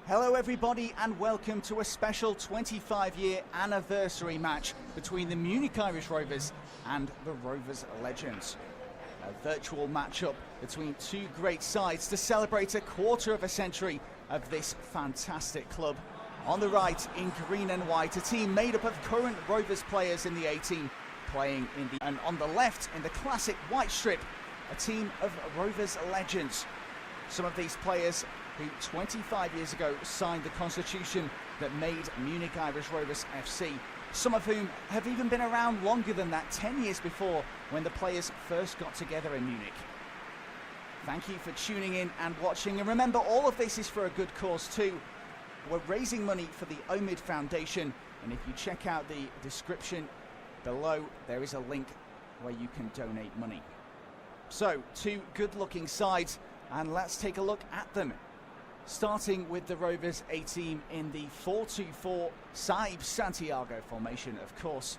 Hello everybody and welcome to a special 25-year anniversary match between the Munich Irish Rovers and the Rovers Legends. A virtual matchup between two great sides to celebrate a quarter of a century of this fantastic club. On the right, in green and white, a team made up of current Rovers players in the A-team playing in the... And on the left, in the classic white strip, a team of Rovers Legends. Some of these players who 25 years ago signed the constitution that made Munich Irish Rovers FC. Some of whom have even been around longer than that, 10 years before when the players first got together in Munich. Thank you for tuning in and watching, and remember, all of this is for a good cause too. We're raising money for the Omid Foundation, and if you check out the description below, there is a link where you can donate money. So, two good-looking sides, and let's take a look at them. Starting with the Rovers A-team in the 4-2-4 Saib Santiago formation, of course.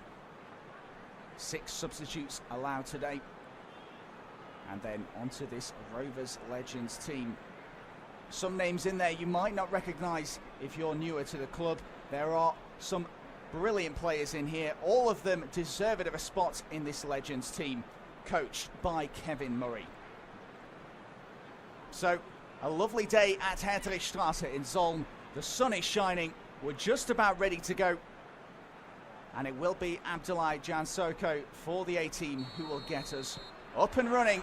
6 substitutes allowed today. And then onto this Rovers Legends team. Some names in there you might not recognise if you're newer to the club. There are some brilliant players in here, all of them deserving of a spot in this Legends team, coached by Kevin Murray. So, a lovely day at Hertrichstrasse in Zoln. The sun is shining. We're just about ready to go. And it will be Abdullah Jansoko for the A-team who will get us up and running.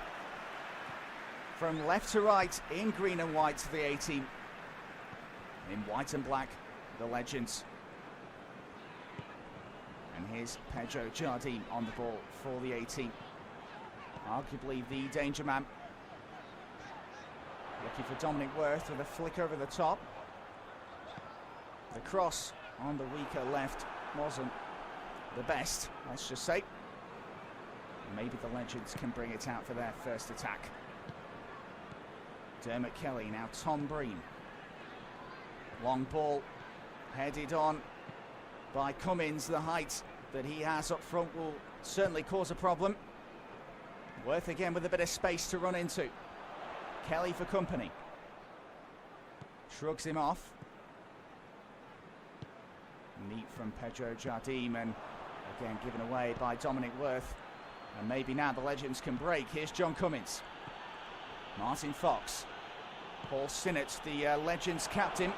From left to right, in green and white to the A-team. In white and black, the Legends. And here's Pedro Jardim on the ball for the A-team. Arguably the danger man. Looking for Dominic Worth with a flick over the top. The cross on the weaker left wasn't the best, let's just say. Maybe the Legends can bring it out for their first attack. Dermot Kelly, now Tom Breen. Long ball, headed on by Cummins. The height that he has up front will certainly cause a problem. Worth again with a bit of space to run into. Kelly for company. Shrugs him off. Neat from Pedro Jardim, and again given away by Dominic Worth. And maybe now the Legends can break. Here's John Cummins. Martin Fox. Paul Sinnott, the Legends captain.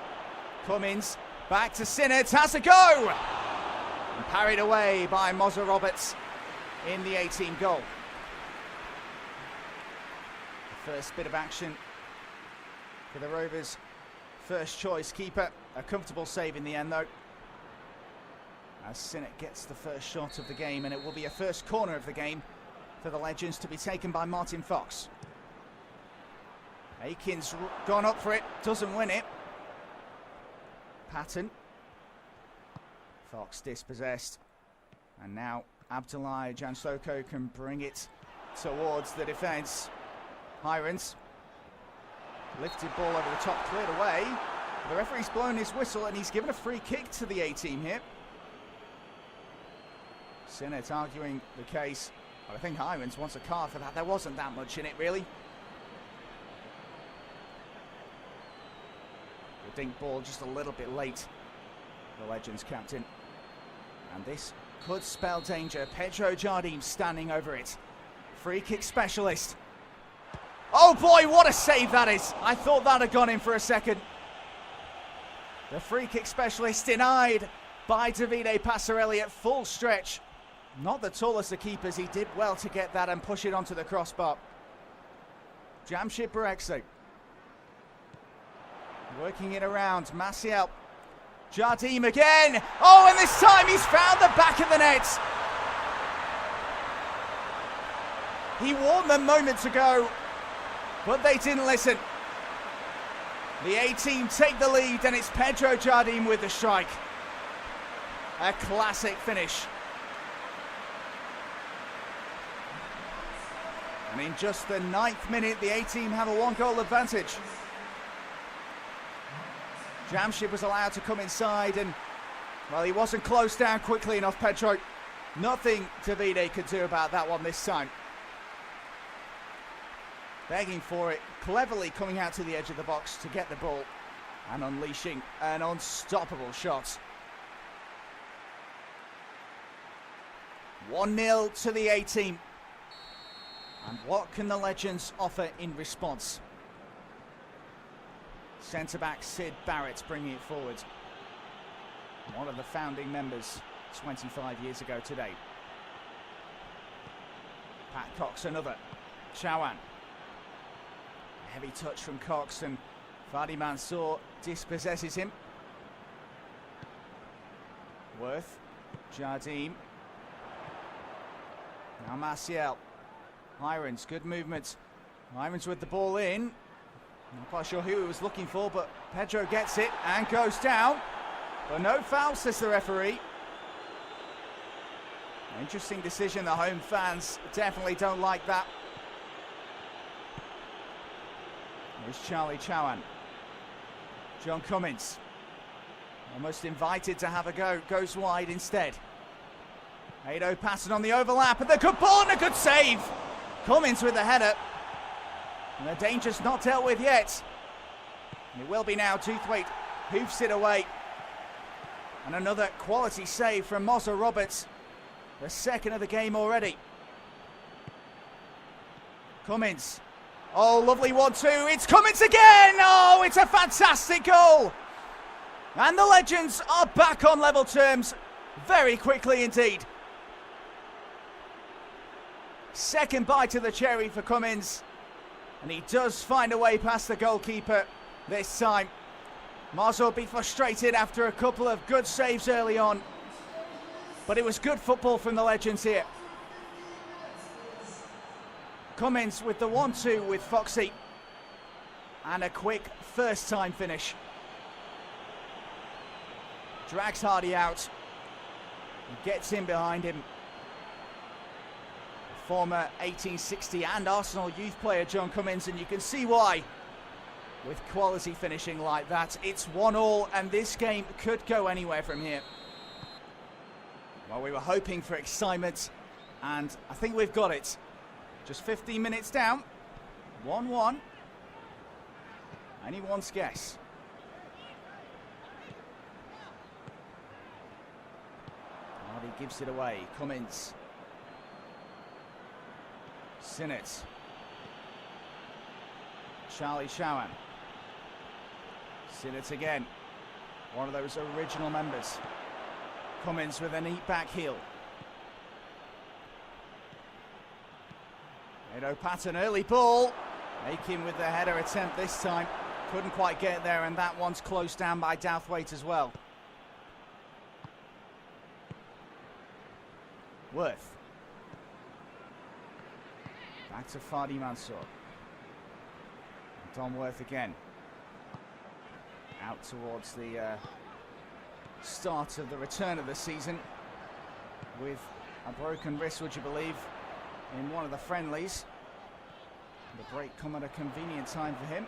Cummins back to Sinnott. Has a go! And parried away by Mozza Roberts in the A-team goal. First bit of action for the Rovers' first choice keeper. A comfortable save in the end though, as Sinnott gets the first shot of the game, and it will be a first corner of the game for the Legends to be taken by Martin Fox. Aiken's gone up for it, doesn't win it. Patton. Fox dispossessed, and now Abdullah Jansoko can bring it towards the defence. Hirons, lifted ball over the top, cleared away. The referee's blown his whistle and he's given a free kick to the A-team here. Sinnott arguing the case, but I think Hirons wants a card for that. There wasn't that much in it, really. The dink ball just a little bit late, the Legends captain. And this could spell danger. Pedro Jardim standing over it. Free kick specialist. Oh boy, what a save that is. I thought that had gone in for a second. The free kick specialist denied by Davide Passarelli at full stretch. Not the tallest of keepers, he did well to get that and push it onto the crossbar. Jamshid Barekse. Working it around, Maciel. Jardim again. Oh, and this time he's found the back of the net. He warned them moments ago, but they didn't listen. The A-team take the lead, and it's Pedro Jardim with the strike. A classic finish. And in just the 9th minute, the A-team have a 1-goal advantage. Jamshid was allowed to come inside, and, well, he wasn't closed down quickly enough, Pedro. Nothing Davide could do about that one this time. Begging for it, cleverly coming out to the edge of the box to get the ball. And unleashing an unstoppable shot. 1-0 to the A-team. And what can the Legends offer in response? Centre-back Sid Barrett bringing it forward. One of the founding members 25 years ago today. Pat Cox another. Chawan. Heavy touch from Cox and Fadi Mansour dispossesses him. Worth. Jardim. Now Martial. Hirons, good movement. Hirons with the ball in. Not quite sure who he was looking for, but Pedro gets it and goes down. But no foul, says the referee. Interesting decision. The home fans definitely don't like that. Here's Charlie Chawan. John Cummins. Almost invited to have a go. Goes wide instead. Ado passing on the overlap, and the good ball and a good save. Cummins with the header. And the danger's not dealt with yet. It will be now. Toothwaite hoofs it away. And another quality save from Mozza Roberts. The second of the game already. Cummins. Oh, lovely 1-2. It's Cummins again. Oh, it's a fantastic goal. And the Legends are back on level terms very quickly indeed. Second bite of the cherry for Cummins. And he does find a way past the goalkeeper this time. Mozza will be frustrated after a couple of good saves early on. But it was good football from the Legends here. Cummins with the 1-2 with Foxy. And a quick first time finish. Drags Hardy out. And gets in behind him. Former 1860 and Arsenal youth player John Cummins, and you can see why. With quality finishing like that, it's 1-1 and this game could go anywhere from here. Well, we were hoping for excitement and I think we've got it. Just 15 minutes down, 1-1. Anyone's guess. Hardy gives it away, Cummins. Sinnott. Charlie Chawan. Sinnott again. One of those original members. Cummins with a neat back heel. Edo Patton, early ball. Making with the header attempt this time. Couldn't quite get there, and that one's closed down by Douthwaite as well. Worth. Back to Fadi Mansour. Don Worth again. Out towards the start of the return of the season. With a broken wrist, would you believe, in one of the friendlies. The break come at a convenient time for him.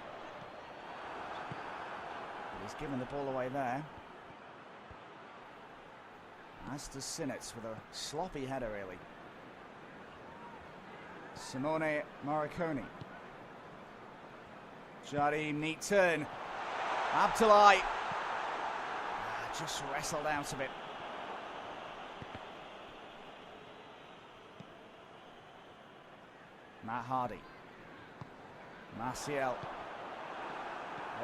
But he's given the ball away there. As does Sinnott with a sloppy header, really. Simone Morricone. Jardim, neat turn. Abdullahi just wrestled out of it. Matt Hardy. Martial.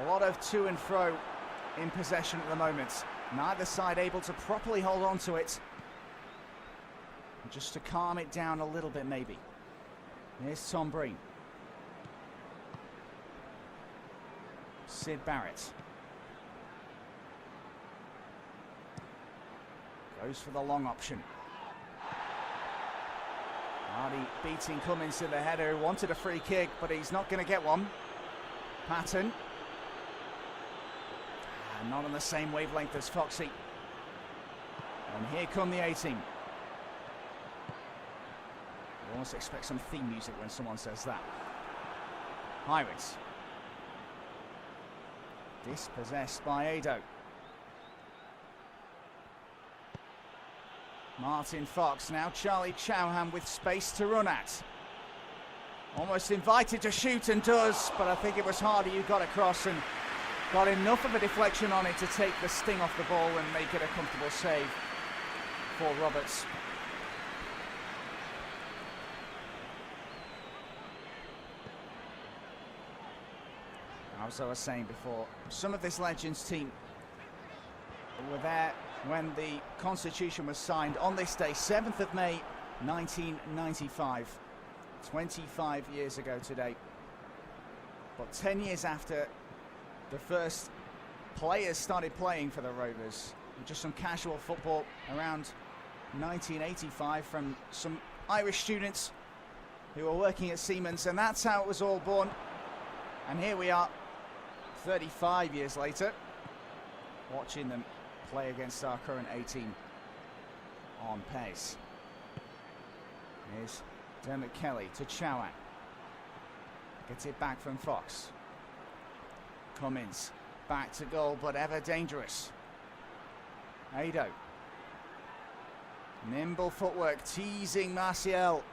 A lot of to and fro in possession at the moment. Neither side able to properly hold on to it. Just to calm it down a little bit, maybe. Here's Tom Breen. Sid Barrett. Goes for the long option. Hardy beating Cummins to the header, who wanted a free kick, but he's not going to get one. Patton. Not on the same wavelength as Foxy. And here come the A-team. You almost expect some theme music when someone says that. Hirons. Dispossessed by Ado. Martin Fox, now Charlie Chowham with space to run at. Almost invited to shoot and does, but I think it was Hardy who got across and Got enough of a deflection on it to take the sting off the ball and make it a comfortable save for Roberts. As I was saying before, some of this Legends team were there when the Constitution was signed on this day, 7th of May, 1995. 25 years ago today. But 10 years after the first players started playing for the Rovers, just some casual football around 1985 from some Irish students who were working at Siemens, and that's how it was all born. And here we are, 35 years later, watching them play against our current 18 on PES. Here's Dermot Kelly to Chowan. Gets it back from Fox. Cummins back to goal, but ever dangerous. Ado. Nimble footwork, teasing Martial.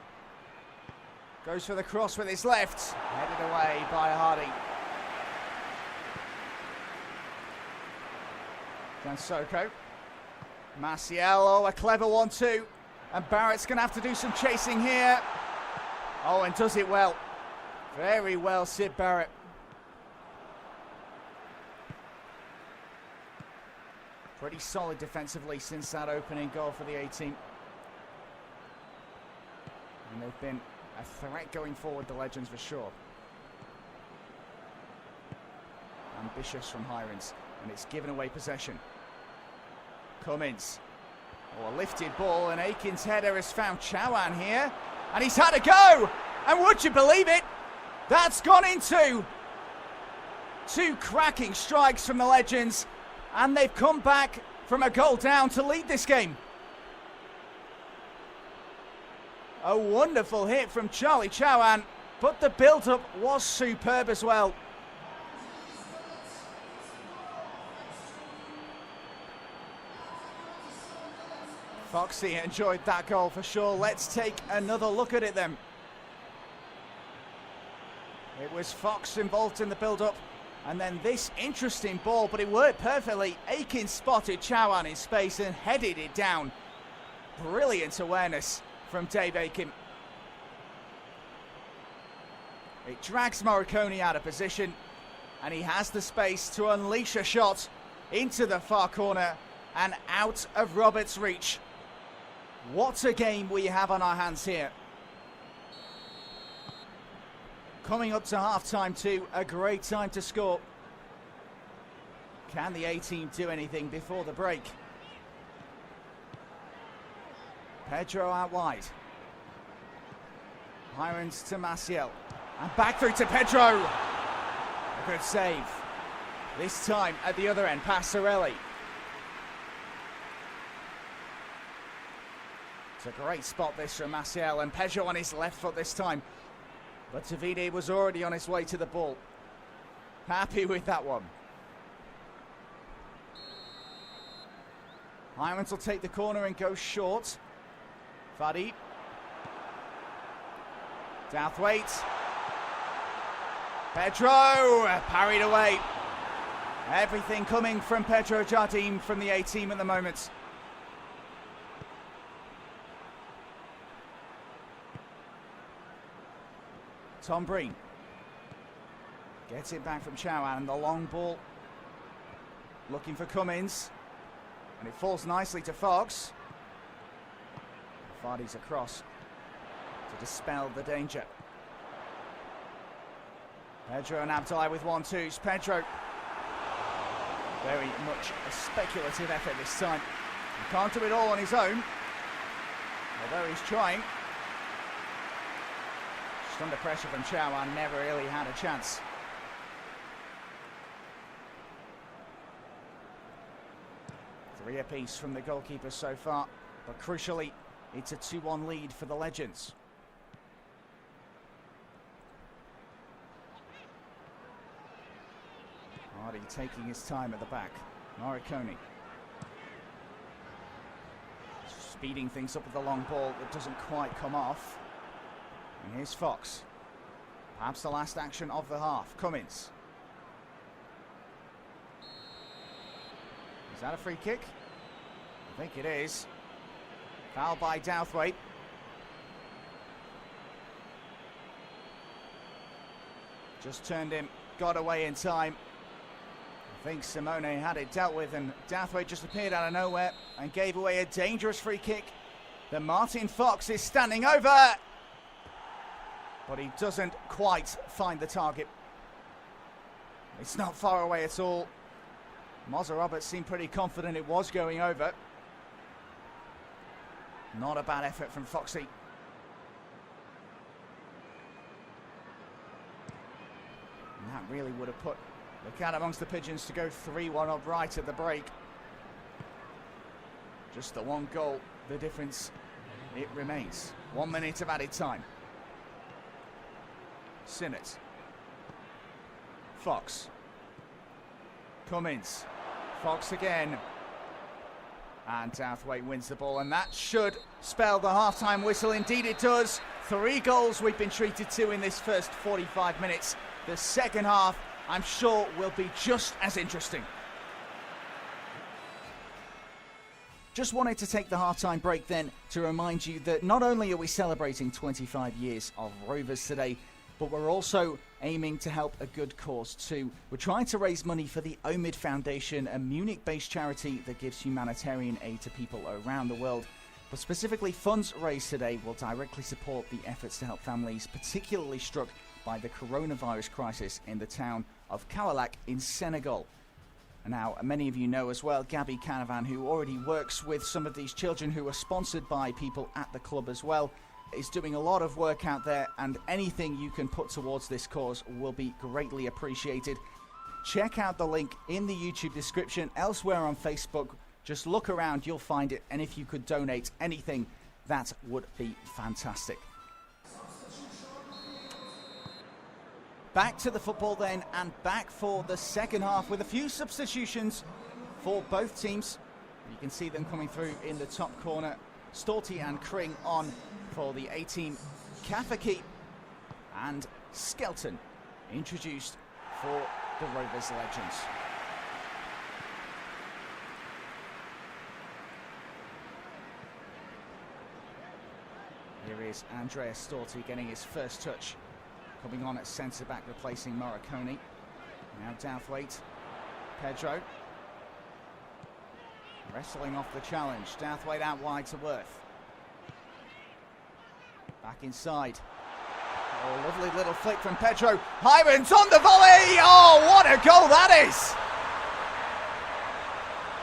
Goes for the cross with his left. Headed away by Hardy. Gansoko. Martial, oh, a clever 1-2. And Barrett's going to have to do some chasing here. Oh, and does it well. Very well, Sid Barrett. Pretty solid defensively since that opening goal for the 18. And they've been a threat going forward, the Legends, for sure. Ambitious from Hirons, and it's given away possession. Cummins. Oh, a lifted ball, and Aiken's header has found Chowan here. And he's had a go! And would you believe it? That's gone into two cracking strikes from the Legends, and they've come back from a goal down to lead this game. A wonderful hit from Charlie Chowan, but the build-up was superb as well. Foxy enjoyed that goal for sure. Let's take another look at it then. It was Fox involved in the build-up, and then this interesting ball, but it worked perfectly. Aiken spotted Chowan in space and headed it down. Brilliant awareness from Dave Aiken. It drags Morricone out of position, and he has the space to unleash a shot into the far corner and out of Roberts' reach. What a game we have on our hands here. Coming up to half-time too, a great time to score. Can the 18 do anything before the break? Pedro out wide. Hirons to Maciel. And back through to Pedro. A good save. This time at the other end, past Sorelli. It's a great spot this from Maciel, and Pedro on his left foot this time. But Tavide was already on his way to the ball. Happy with that one. Hirons will take the corner and go short. Fadi. Douthwaite. Pedro parried away. Everything coming from Pedro Jardim from the 18 at the moment. Tom Breen gets it back from Chowan, and the long ball looking for Cummins, and it falls nicely to Fox. Vardy's across to dispel the danger. Pedro and Abdullah with 1-2s. Pedro, very much a speculative effort this time. He can't do it all on his own, although he's trying. Just under pressure from Chowan, never really had a chance. Three apiece from the goalkeepers so far, but crucially, it's a 2-1 lead for the Legends. Hardy taking his time at the back. Morricone speeding things up with the long ball that doesn't quite come off. And here's Fox. Perhaps the last action of the half. Cummins. Is that a free kick? I think it is. Foul by Douthwaite. Just turned him, got away in time. I think Simone had it dealt with, and Douthwaite just appeared out of nowhere and gave away a dangerous free kick that Martin Fox is standing over. But he doesn't quite find the target. It's not far away at all. Mozza Roberts seemed pretty confident it was going over. Not a bad effort from Foxy. And that really would have put the cat amongst the pigeons to go 3-1 up right at the break. Just the one goal, the difference, it remains. 1 minute of added time. Sinnott. Fox. Cummins. Fox again. And Douthwaite wins the ball, and that should spell the half-time whistle. Indeed it does. 3 goals we've been treated to in this first 45 minutes. The second half, I'm sure, will be just as interesting. Just wanted to take the half-time break then to remind you that not only are we celebrating 25 years of Rovers today, but we're also aiming to help a good cause too. We're trying to raise money for the Omid Foundation, a Munich-based charity that gives humanitarian aid to people around the world. But specifically, funds raised today will directly support the efforts to help families particularly struck by the coronavirus crisis in the town of Kaolack in Senegal. And now, many of you know as well, Gabby Canavan, who already works with some of these children who are sponsored by people at the club as well, is doing a lot of work out there, and anything you can put towards this cause will be greatly appreciated. Check out the link in the YouTube description, elsewhere on Facebook. Just look around, you'll find it, and if you could donate anything, that would be fantastic. Back to the football then, and back for the second half with a few substitutions for both teams. You can see them coming through in the top corner. Storty and Kring on for the A-team. Kafaki and Skelton introduced for the Rovers legends. Here is Andreas Storty getting his first touch, coming on at centre-back, replacing Morricone. Now Douthwaite, Pedro. Wrestling off the challenge. Douthwaite out wide to Worth. Back inside. Oh, lovely little flick from Pedro. Hirons on the volley. Oh, what a goal that is!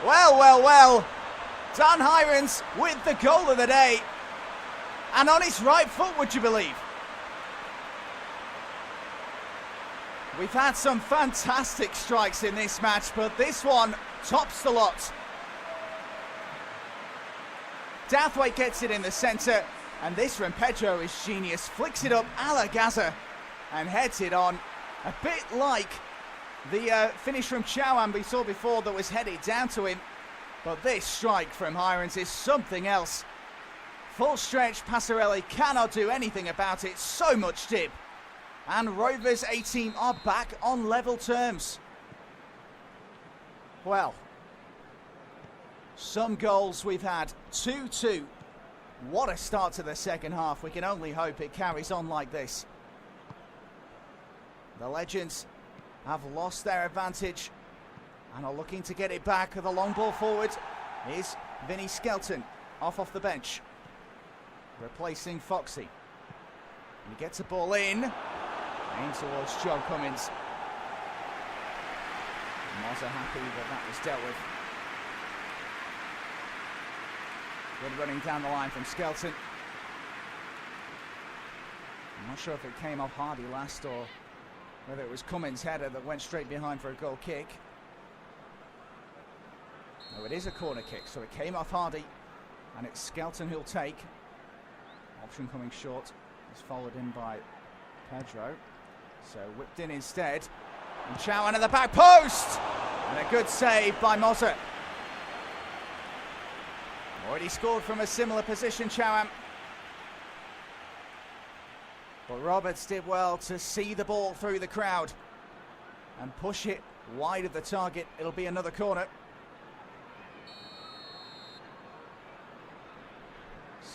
Well, well, well. Dan Hirons with the goal of the day. And on his right foot, would you believe? We've had some fantastic strikes in this match, but this one tops the lot. Douthwaite gets it in the centre, and this from Pedro is genius. Flicks it up a la Gaza and heads it on. A bit like the finish from Chauhan we saw before that was headed down to him. But this strike from Hirons is something else. Full stretch, Passarelli cannot do anything about it. So much dip. And Rovers A-team are back on level terms. Well, some goals we've had. 2-2. What a start to the second half. We can only hope it carries on like this. The Legends have lost their advantage and are looking to get it back. The long ball forward is Vinnie Skelton off the bench, replacing Foxy. He gets a ball in towards Joe Cummins. Mozza happy that was dealt with. Good running down the line from Skelton. I'm not sure if it came off Hardy last or whether it was Cummins' header that went straight behind for a goal kick. No, it is a corner kick, so it came off Hardy, and it's Skelton who'll take. Option coming short. It's followed in by Pedro. So whipped in instead. And Chauhan at the back post! And a good save by Mozza. Already scored from a similar position, Chauhan. But Roberts did well to see the ball through the crowd and push it wide of the target. It'll be another corner.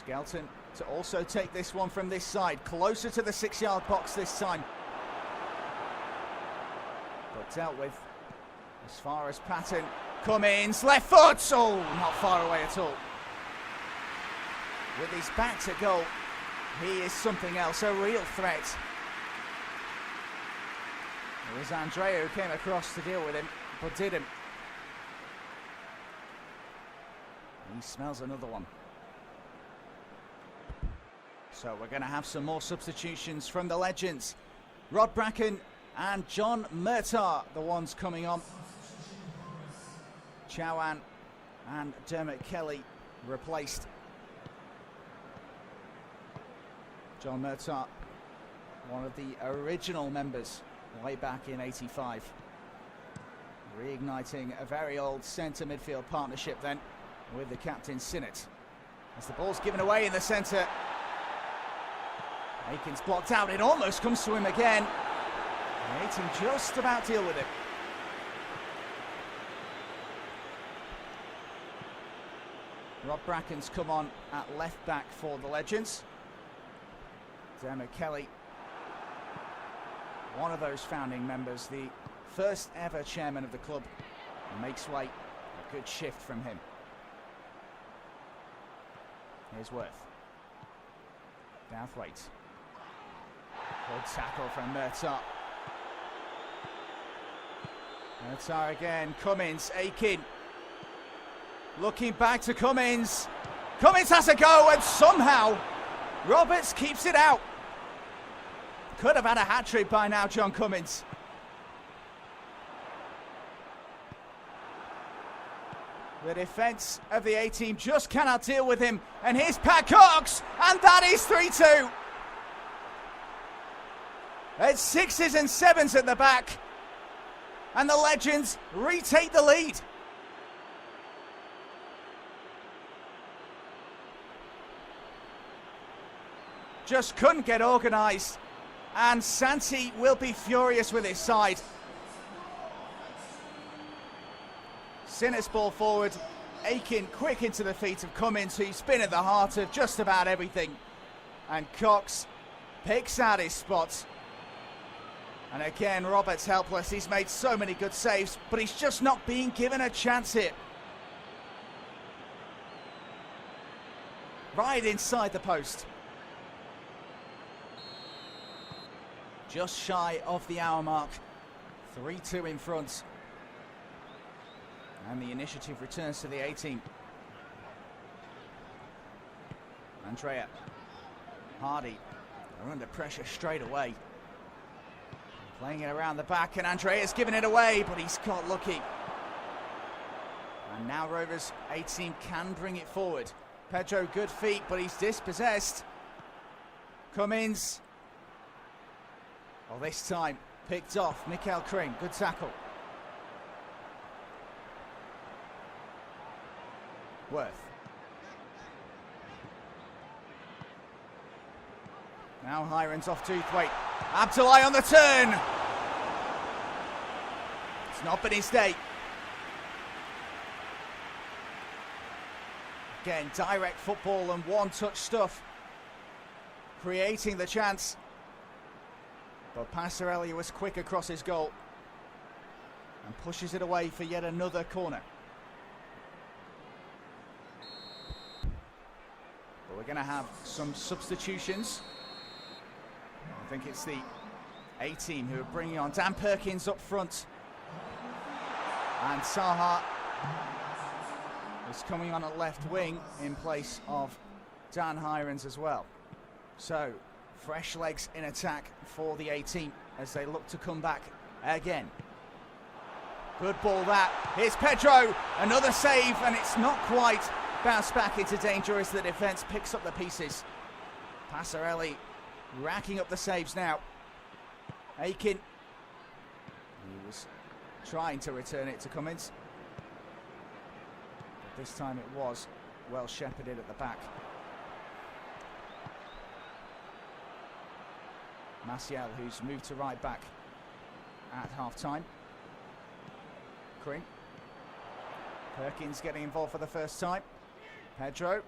Skelton to also take this one from this side, closer to the 6-yard box this time. But dealt with as far as Patton. Cummins, left foot! Oh, not far away at all. With his back to goal, he is something else, a real threat. It was Andrea who came across to deal with him, but didn't. He smells another one. So we're going to have some more substitutions from the legends. Rod Bracken and John Murtagh, the ones coming on. Chowan and Dermot Kelly replaced. John Murtagh, one of the original members way back in '85. Reigniting a very old centre midfield partnership then with the captain Sinnott. As the ball's given away in the centre. Aiken's blocked out, it almost comes to him again. Aiken just about deal with it. Rod Bracken's come on at left back for the legends. Dermot Kelly, one of those founding members, the first ever chairman of the club, makes way. A good shift from him. Here's Worth. Douthwaite. Good tackle from Murtagh. Murtagh again. Cummins. Aiken. Looking back to Cummins. Cummins has a go, and somehow Roberts keeps it out. Could have had a hat-trick by now, John Cummins. The defence of the A-team just cannot deal with him. And here's Pat Cox, and that is 3-2. It's 6s and 7s at the back. And the legends retake the lead. Just couldn't get organised. And Santi will be furious with his side. Sinnott's ball forward. Aiken quick into the feet of Cummins, who's been at the heart of just about everything. And Cox picks out his spot. And again, Roberts helpless. He's made so many good saves, but he's just not being given a chance here. Right inside the post. Just shy of the hour mark. 3-2 in front. And the initiative returns to the A-team. Andrea. Hardy. They're under pressure straight away. Playing it around the back, and Andrea's given it away, but he's got lucky. And now Rovers A-team can bring it forward. Pedro, good feet, but he's dispossessed. Cummins. Well, this time picked off. Mikael Kring, good tackle. Worth. Now Hiron's off Douthwaite. Abdullahi on the turn. It's not been his day. Again, direct football and one-touch stuff. Creating the chance. But Passarelli was quick across his goal. And pushes it away for yet another corner. But we're going to have some substitutions. I think it's the A-team who are bringing on Dan Perkins up front. And Saha is coming on at left wing in place of Dan Hirons as well. So, fresh legs in attack for the A-team as they look to come back again. Good ball that. Here's Pedro. Another save, and it's not quite bounced back into danger as the defence picks up the pieces. Passarelli racking up the saves now. Aiken. He was trying to return it to Cummins. But this time it was well shepherded at the back. Maciel, who's moved to right back at half-time. Kring. Perkins getting involved for the first time. Pedro.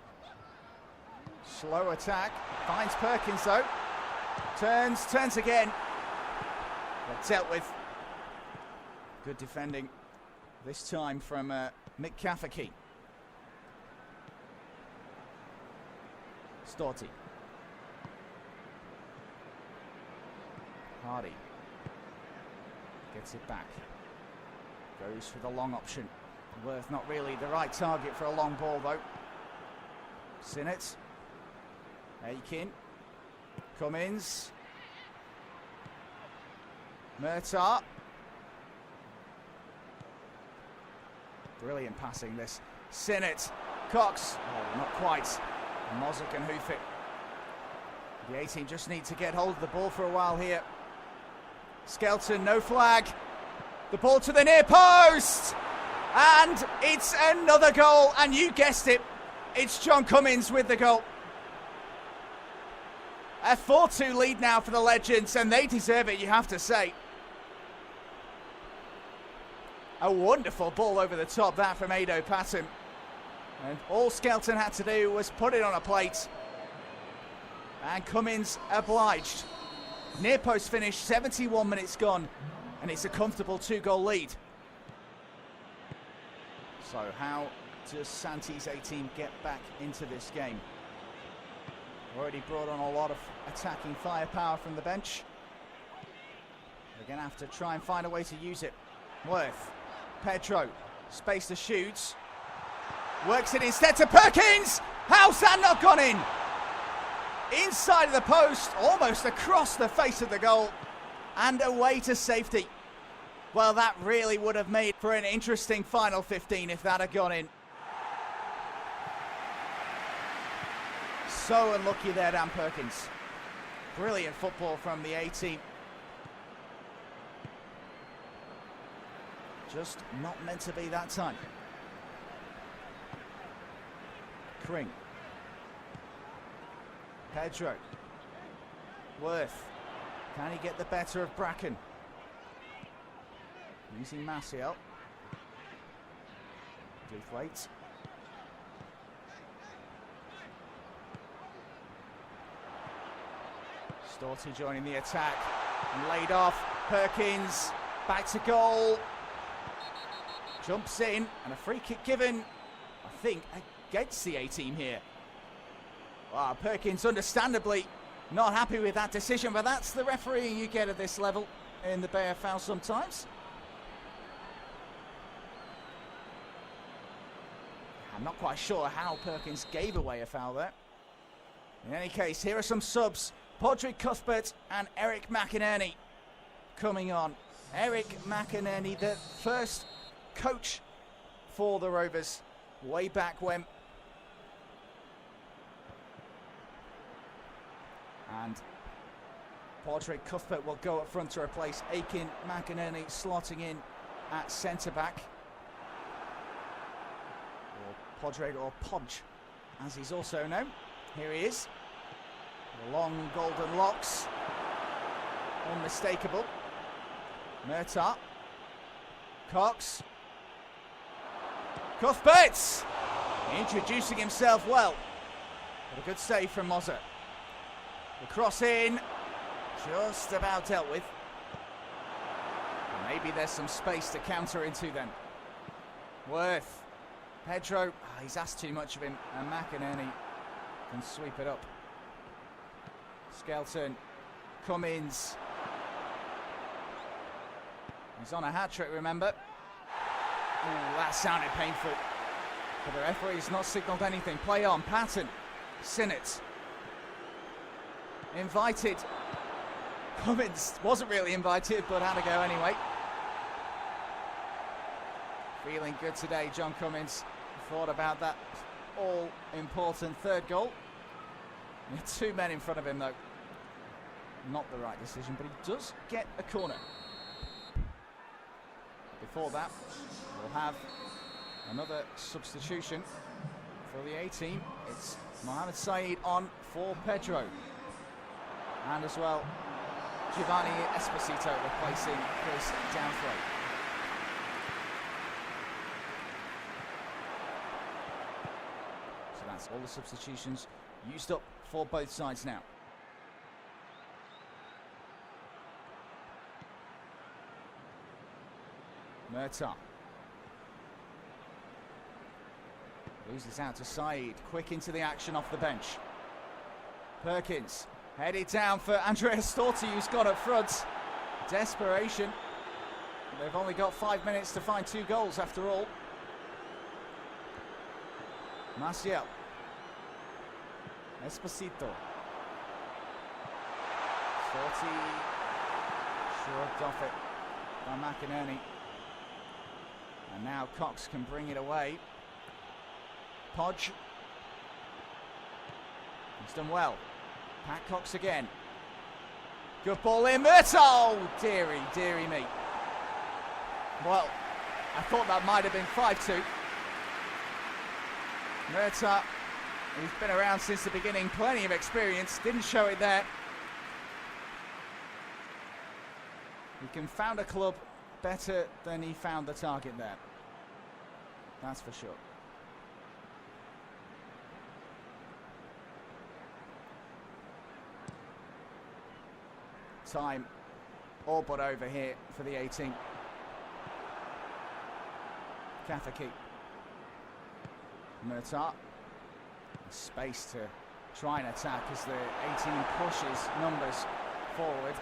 Slow attack, finds Perkins though. Turns again. But dealt with. Good defending. This time from Mick Cafferkey. Storti. Hardy. Gets it back. Goes for the long option. Worth not really the right target for a long ball though. Sinnott. Aiken. Cummins. Murtagh. Brilliant passing this. Sinnott. Cox. Oh, not quite. Mozza can hoof it. The 18 just need to get hold of the ball for a while here. Skelton, no flag. The ball to the near post. And it's another goal. And you guessed it. It's John Cummins with the goal. A 4-2 lead now for the Legends, and they deserve it, you have to say. A wonderful ball over the top, that from Ado Patton. And all Skelton had to do was put it on a plate. And Cummins obliged. Near post finish, 71 minutes gone, and it's a comfortable 2-goal lead. So how does Santi's 18 get back into this game? Already brought on a lot of attacking firepower from the bench. They're going to have to try and find a way to use it. Worth. Pedro. Space to shoot. Works it instead to Perkins. How's that not gone in? Inside of the post, almost across the face of the goal. And away to safety. Well, that really would have made for an interesting final 15 if that had gone in. So unlucky there, Dan Perkins. Brilliant football from the 18. Just not meant to be that time. Kring. Pedro. Worth. Can he get the better of Bracken? Using Maciel. Dithwaite. Storti joining the attack and laid off. Perkins back to goal. Jumps in and a free kick given, I think, against the 18 here. Wow, Perkins understandably not happy with that decision, but that's the refereeing you get at this level in the BFL sometimes. I'm not quite sure how Perkins gave away a foul there. In any case, here are some subs. Padraig Cuthbert and Eric McInerney coming on. Eric McInerney, the first coach for the Rovers way back when. And Padraig Cuthbert will go up front to replace Aiken. McInerney slotting in at centre-back. Or Padraig, or Podge, as he's also known. Here he is. The long golden locks. Unmistakable. Murtagh. Cox. Cuthbert! Introducing himself well. But a good save from Mozza. The cross in. Just about dealt with. Maybe there's some space to counter into then. Worth. Pedro. Oh, he's asked too much of him. And McInerney can sweep it up. Skelton. Cummins. He's on a hat-trick, remember. Ooh, that sounded painful. But the referee's not signalled anything. Play on. Patton. Sinnott. Invited. Cummins wasn't really invited, but had to go anyway. Feeling good today, John Cummins. Thought about that all-important third goal. He had two men in front of him, though. Not the right decision, but he does get a corner. Before that, we'll have another substitution for the 18. It's Mohamed Said on for Pedro. And as well, Giovanni Esposito replacing Chris Downthwaite. So that's all the substitutions used up for both sides now. Murtaugh. Loses out to Said. Quick into the action off the bench. Perkins. Headed down for Andrea Storti, who's got up front. Desperation. They've only got 5 minutes to find 2 goals after all. Maciel. Esposito. Storti shrugged off it by McInerney. And now Cox can bring it away. Podge. He's done well. Pat Cox again. Good ball in. Oh, dearie, dearie me. Well, I thought that might have been 5-2. Murtaugh, who's been around since the beginning, plenty of experience, didn't show it there. He can found a club better than he found the target there. That's for sure. Time all but over here for the 18. Kafaki. Murtaugh. Space to try and attack as the 18 pushes numbers forward.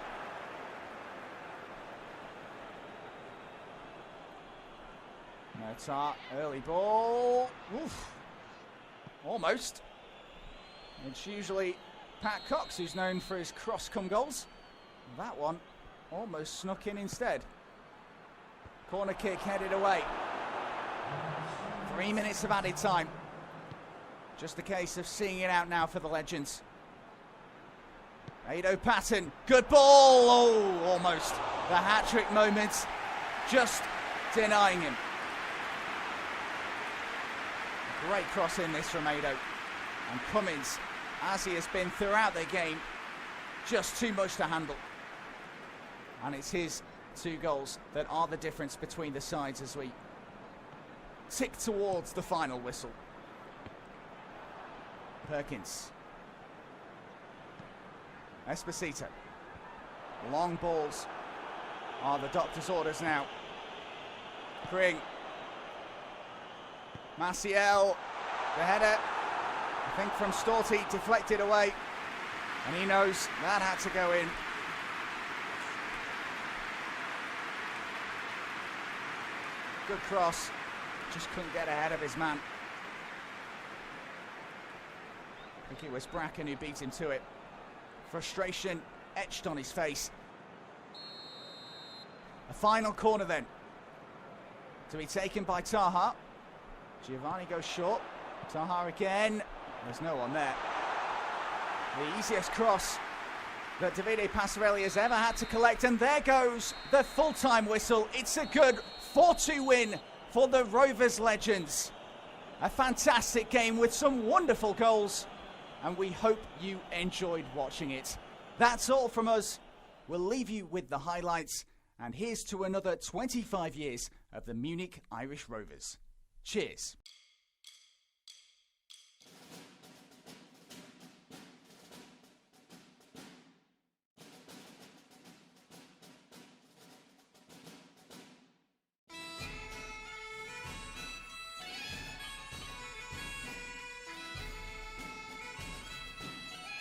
Murtaugh, early ball. Oof. Almost. It's usually Pat Cox who's known for his cross-come goals. That one almost snuck in instead. Corner kick headed away. 3 minutes of added time. Just a case of seeing it out now for the Legends. Ado Patton, good ball. Oh, almost. The hat-trick moment just denying him. Great cross in this from Ado. And Cummins, as he has been throughout the game, just too much to handle. And it's his 2 goals that are the difference between the sides as we tick towards the final whistle. Perkins. Esposito. Long balls are the doctor's orders now. Kring. Maciel. The header, I think from Storti, deflected away. And he knows that had to go in. Good cross. Just couldn't get ahead of his man. I think it was Bracken who beat him to it. Frustration etched on his face. A final corner then. To be taken by Taha. Giovanni goes short. Taha again. There's no one there. The easiest cross that Davide Passarelli has ever had to collect. And there goes the full-time whistle. It's a good 4-2 win for the Rovers Legends. A fantastic game with some wonderful goals. And we hope you enjoyed watching it. That's all from us. We'll leave you with the highlights. And here's to another 25 years of the Munich Irish Rovers. Cheers.